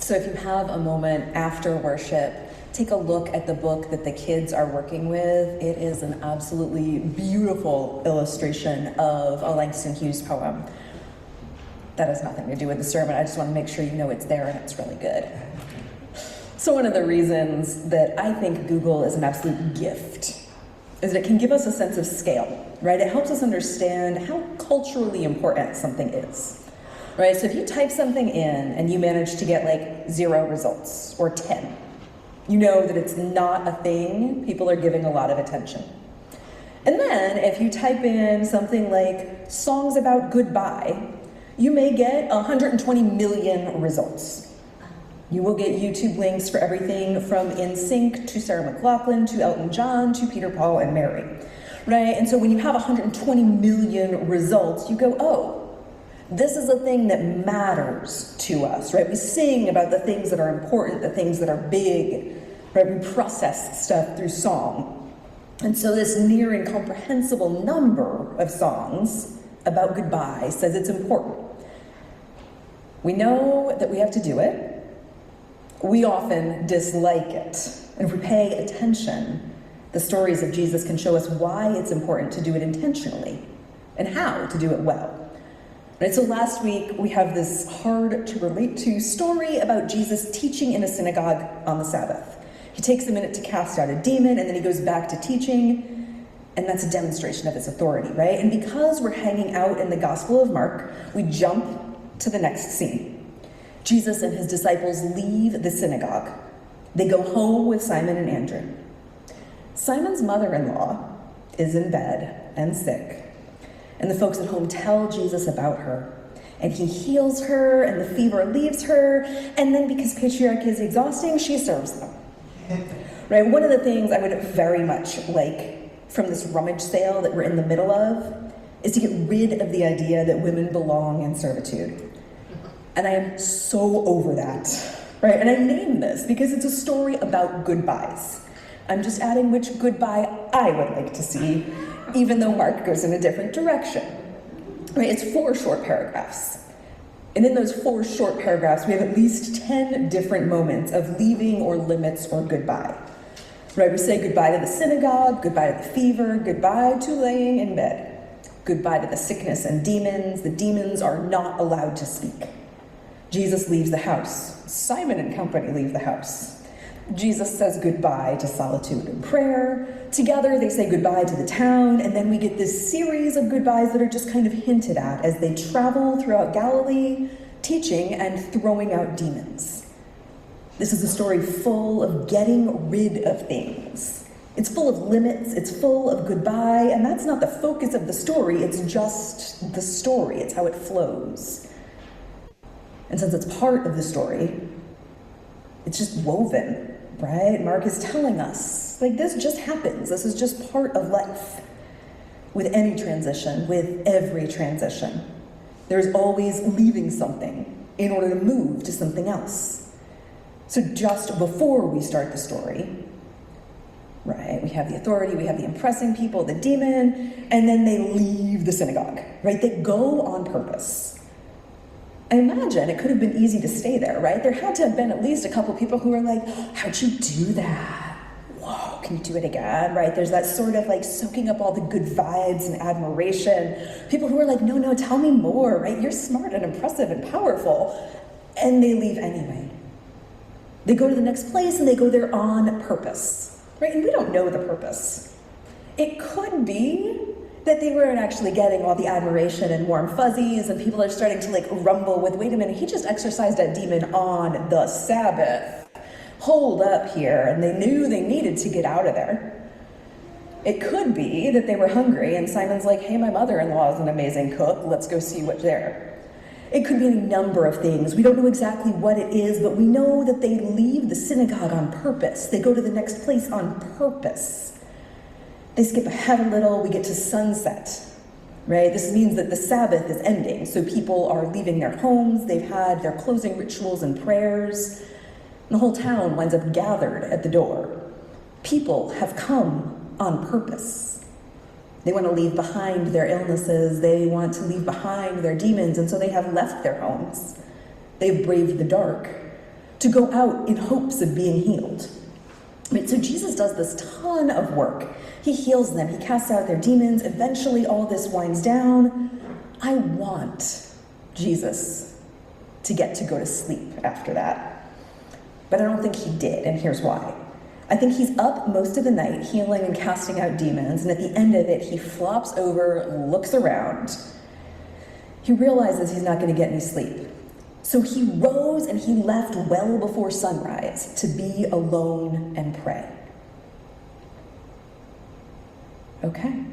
So if you have a moment after worship, take a look at the book that the kids are working with. It is an absolutely beautiful illustration of a Langston Hughes poem. That has nothing to do with the sermon. I just want to make sure you know it's there and it's really good. So one of the reasons that I think Google is an absolute gift is that it can give us a sense of scale, right? It helps us understand how culturally important something is, right? So if you type something in and you manage to get like 0 results or 10, you know that it's not a thing people are giving a lot of attention. And then if you type in something like songs about goodbye, you may get 120 million results. You will get YouTube links for everything from NSYNC to Sarah McLachlan to Elton John to Peter, Paul, and Mary, right? And so when you have 120 million results, you go, oh, this is a thing that matters to us, right? We sing about the things that are important, the things that are big, right? We process stuff through song. And so this near incomprehensible number of songs about goodbye says it's important. We know that we have to do it. We often dislike it. And if we pay attention, the stories of Jesus can show us why it's important to do it intentionally and how to do it well. Right, so last week we have this hard to relate to story about Jesus teaching in a synagogue on the Sabbath. He takes a minute to cast out a demon and then he goes back to teaching, and that's a demonstration of his authority, right? And because we're hanging out in the Gospel of Mark, we jump to the next scene. Jesus and his disciples leave the synagogue. They go home with Simon and Andrew. Simon's mother-in-law is in bed and sick, and the folks at home tell Jesus about her, and he heals her, and the fever leaves her, and then because patriarchy is exhausting, she serves them. Right? One of the things I would very much like from this Rummage sale that we're in the middle of is to get rid of the idea that women belong in servitude. And I am so over that, right? And I name this because it's a story about goodbyes. I'm just adding which goodbye I would like to see, even though Mark goes in a different direction, right? It's 4 short paragraphs. And in those 4 short paragraphs, we have at least 10 different moments of leaving or limits or goodbye, right? We say goodbye to the synagogue, goodbye to the fever, goodbye to laying in bed, goodbye to the sickness and demons. The demons are not allowed to speak. Jesus leaves the house. Simon and company leave the house. Jesus says goodbye to solitude and prayer. Together they say goodbye to the town, and then we get this series of goodbyes that are just kind of hinted at as they travel throughout Galilee, teaching and throwing out demons. This is a story full of getting rid of things. It's full of limits, it's full of goodbye, and that's not the focus of the story, it's just the story, it's how it flows. And since it's part of the story, it's just woven, right? Mark is telling us, like, this just happens. This is just part of life. With any transition, with every transition, there's always leaving something in order to move to something else. So just before we start the story, right, we have the authority, we have the impressing people, the demon, and then they leave the synagogue, right? They go on purpose. I imagine it could have been easy to stay there, right? There had to have been at least a couple people who were like, how'd you do that? Whoa, can you do it again, right? There's that sort of like soaking up all the good vibes and admiration. People who are like, no, tell me more, right? You're smart and impressive and powerful. And they leave anyway. They go to the next place and they go there on purpose, right? And we don't know the purpose. It could be that they weren't actually getting all the admiration and warm fuzzies, and people are starting to like rumble with, wait a minute, he just exorcised a demon on the Sabbath. Hold up here, and they knew they needed to get out of there. It could be that they were hungry, and Simon's like, hey, my mother-in-law is an amazing cook, let's go see what's there. It could be a number of things. We don't know exactly what it is, but we know that they leave the synagogue on purpose. They go to the next place on purpose. They skip ahead a little, we get to sunset, right? This means that the Sabbath is ending, so people are leaving their homes, they've had their closing rituals and prayers, and the whole town winds up gathered at the door. People have come on purpose. They want to leave behind their illnesses, they want to leave behind their demons, and so they have left their homes. They've braved the dark. to go out in hopes of being healed. Right? So Jesus does this ton of work. He heals them, he casts out their demons, eventually all this winds down. I want Jesus to get to go to sleep after that. But I don't think he did, and here's why. I think he's up most of the night healing and casting out demons, and at the end of it, he flops over, looks around. He realizes he's not going to get any sleep. So he rose and he left well before sunrise to be alone and pray. Okay.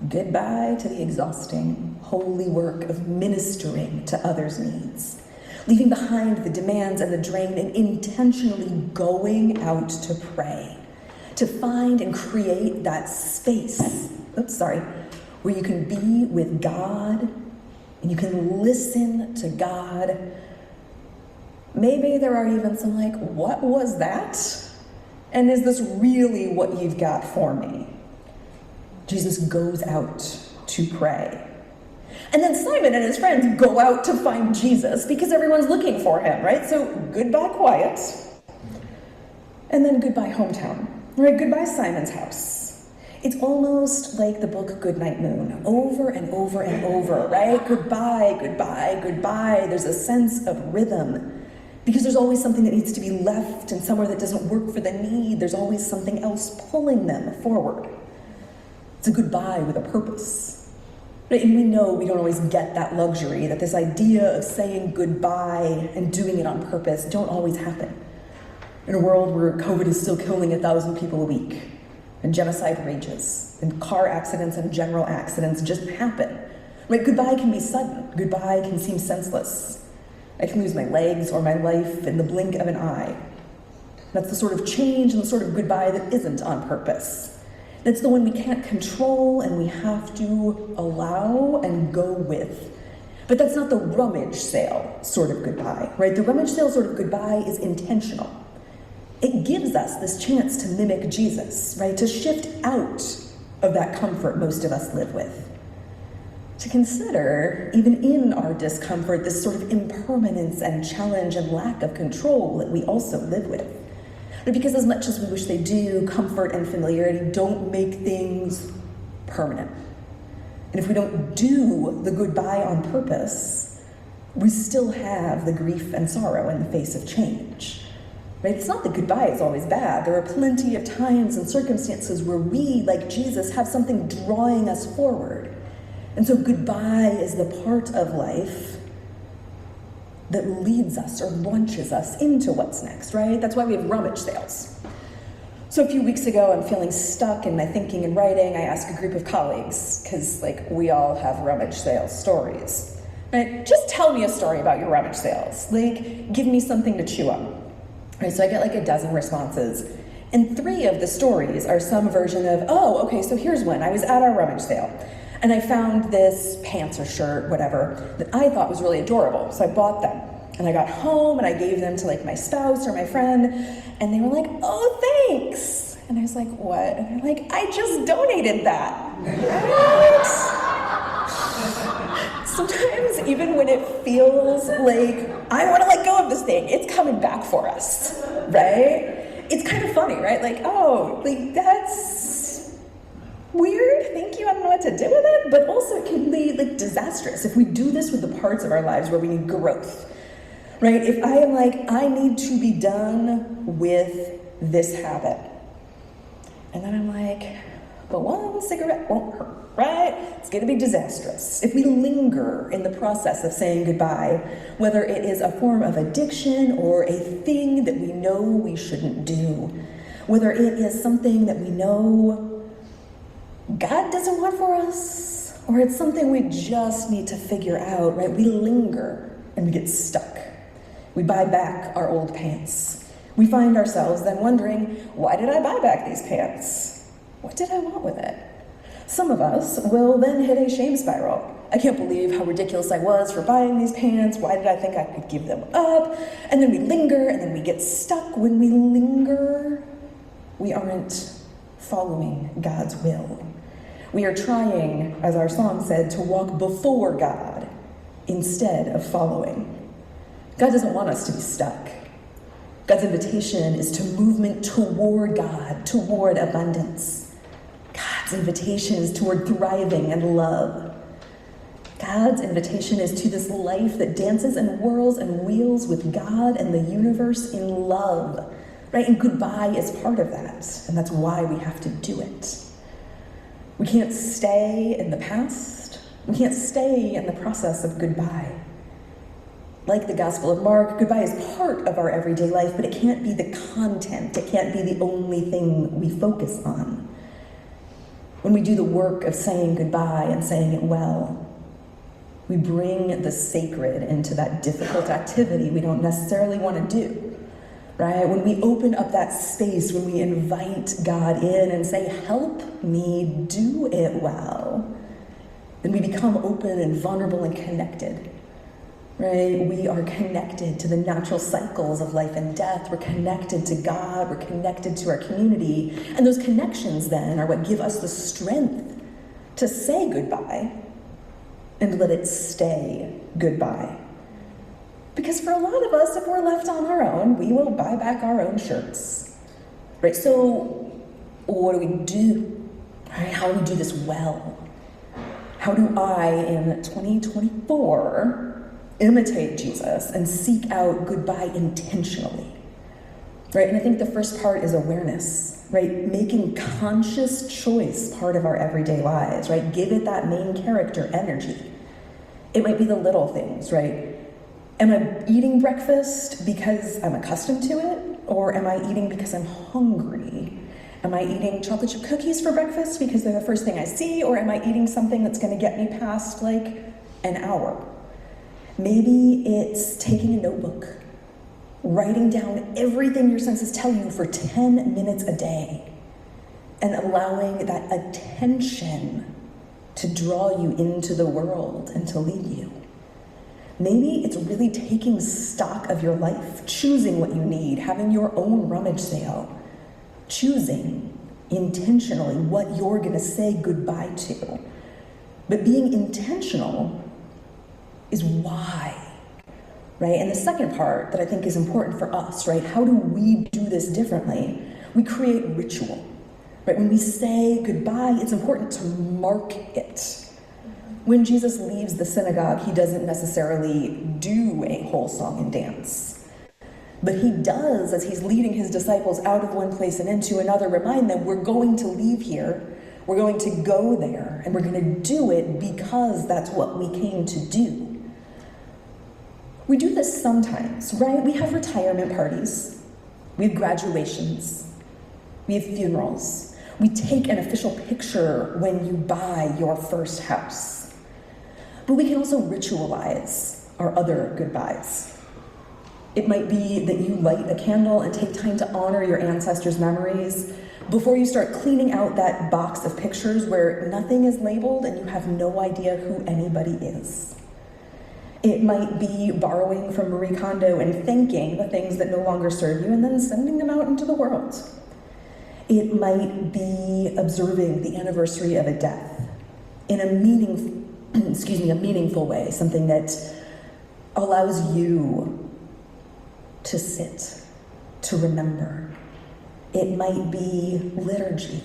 Goodbye to the exhausting, holy work of ministering to others' needs, leaving behind the demands and the drain and intentionally going out to pray, to find and create that space, where you can be with God and you can listen to God. Maybe there are even some what was that? And is this really what you've got for me? Jesus goes out to pray. And then Simon and his friends go out to find Jesus because everyone's looking for him, right? So goodbye quiet. And then goodbye hometown, right? Goodbye Simon's house. It's almost like the book Goodnight Moon, over and over and over, right? Goodbye, goodbye, goodbye. There's a sense of rhythm because there's always something that needs to be left and somewhere that doesn't work for the need. There's always something else pulling them forward. It's a goodbye with a purpose. And we know we don't always get that luxury, that this idea of saying goodbye and doing it on purpose don't always happen. In a world where COVID is still killing 1,000 people a week, and genocide rages, and car accidents and general accidents just happen. Right? Goodbye can be sudden. Goodbye can seem senseless. I can lose my legs or my life in the blink of an eye. That's the sort of change and the sort of goodbye that isn't on purpose. That's the one we can't control and we have to allow and go with. But that's not the rummage sale sort of goodbye, right? The rummage sale sort of goodbye is intentional. It gives us this chance to mimic Jesus, right? To shift out of that comfort most of us live with. To consider, even in our discomfort, this sort of impermanence and challenge and lack of control that we also live with. Because as much as we wish they do, comfort and familiarity don't make things permanent. And if we don't do the goodbye on purpose, we still have the grief and sorrow in the face of change. Right? It's not that goodbye is always bad. There are plenty of times and circumstances where we, like Jesus, have something drawing us forward. And so goodbye is the part of life that leads us or launches us into what's next, right? That's why we have rummage sales. So a few weeks ago, I'm feeling stuck in my thinking and writing. I asked a group of colleagues, because we all have rummage sales stories. Right? Just tell me a story about your rummage sales. Give me something to chew on. Right, so I get a dozen responses. And 3 of the stories are some version of, oh, okay, so here's one. I was at our rummage sale, and I found this pants or shirt, whatever, that I thought was really adorable. So I bought them. And I got home, and I gave them to, my spouse or my friend, and they were like, oh, thanks. And I was like, what? And they're like, I just donated that. Right? Sometimes, even when it feels like I want to let go of this thing, it's coming back for us, right? It's kind of funny, right? That's weird. Thank you. I don't know what to do with it. But also, it can be disastrous if we do this with the parts of our lives where we need growth, right? If I am I need to be done with this habit, and then I'm but one cigarette won't hurt, right? It's going to be disastrous. If we linger in the process of saying goodbye, whether it is a form of addiction or a thing that we know we shouldn't do, whether it is something that we know God doesn't want for us, or it's something we just need to figure out, right? We linger and we get stuck. We buy back our old pants. We find ourselves then wondering, why did I buy back these pants? What did I want with it? Some of us will then hit a shame spiral. I can't believe how ridiculous I was for buying these pants. Why did I think I could give them up? And then we linger, and then we get stuck. When we linger, we aren't following God's will. We are trying, as our song said, to walk before God instead of following. God doesn't want us to be stuck. God's invitation is to movement toward God, toward abundance. God's invitation is toward thriving and love. God's invitation is to this life that dances and whirls and wheels with God and the universe in love, right? And goodbye is part of that, and that's why we have to do it. We can't stay in the past. We can't stay in the process of goodbye. Like the Gospel of Mark, goodbye is part of our everyday life, but it can't be the content. It can't be the only thing we focus on. When we do the work of saying goodbye and saying it well, we bring the sacred into that difficult activity we don't necessarily want to do, right? When we open up that space, when we invite God in and say, help me do it well, then we become open and vulnerable and connected, right? We are connected to the natural cycles of life and death. We're connected to God. We're connected to our community. And those connections then are what give us the strength to say goodbye and let it stay goodbye. Because for a lot of us, if we're left on our own, we will buy back our own shirts, right? So what do we do? Right? How do we do this well? How do I, in 2024, imitate Jesus and seek out goodbye intentionally? Right? And I think the first part is awareness, right? Making conscious choice part of our everyday lives, right? Give it that main character energy. It might be the little things, right? Am I eating breakfast because I'm accustomed to it? Or am I eating because I'm hungry? Am I eating chocolate chip cookies for breakfast because they're the first thing I see? Or am I eating something that's going to get me past like an hour? Maybe it's taking a notebook, writing down everything your senses tell you for 10 minutes a day, and allowing that attention to draw you into the world and to lead you. Maybe it's really taking stock of your life, choosing what you need, having your own rummage sale, choosing intentionally what you're going to say goodbye to. But being intentional is why, right? And the second part that I think is important for us, right? How do we do this differently? We create ritual, right? When we say goodbye, it's important to mark it. When Jesus leaves the synagogue, he doesn't necessarily do a whole song and dance. But he does, as he's leading his disciples out of one place and into another, remind them, we're going to leave here, we're going to go there, and we're going to do it because that's what we came to do. We do this sometimes, right? We have retirement parties, we have graduations, we have funerals. We take an official picture when you buy your first house. But we can also ritualize our other goodbyes. It might be that you light a candle and take time to honor your ancestors' memories before you start cleaning out that box of pictures where nothing is labeled and you have no idea who anybody is. It might be borrowing from Marie Kondo and thanking the things that no longer serve you and then sending them out into the world. It might be observing the anniversary of a death in a meaningful way, something that allows you to sit, to remember. It might be liturgy,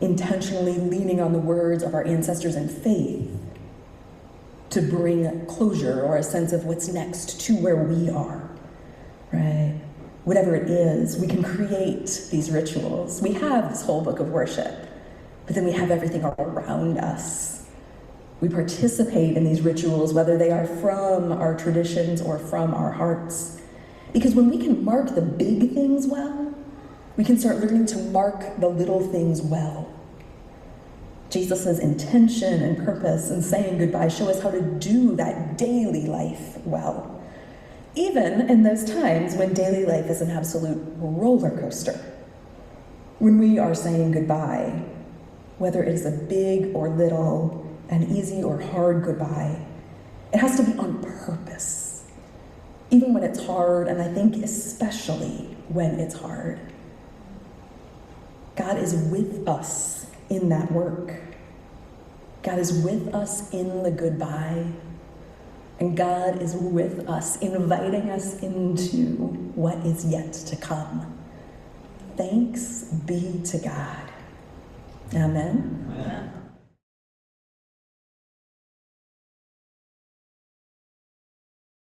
intentionally leaning on the words of our ancestors in faith to bring closure or a sense of what's next to where we are, right? Whatever it is, we can create these rituals. We have this whole book of worship, but then we have everything around us. We participate in these rituals, whether they are from our traditions or from our hearts. Because when we can mark the big things well, we can start learning to mark the little things well. Jesus' intention and purpose in saying goodbye show us how to do that daily life well. Even in those times when daily life is an absolute roller coaster. When we are saying goodbye, whether it is a big or little, an easy or hard goodbye, it has to be on purpose. Even when it's hard, and I think especially when it's hard. God is with us in that work. God is with us in the goodbye. And God is with us, inviting us into what is yet to come. Thanks be to God. Amen. Amen.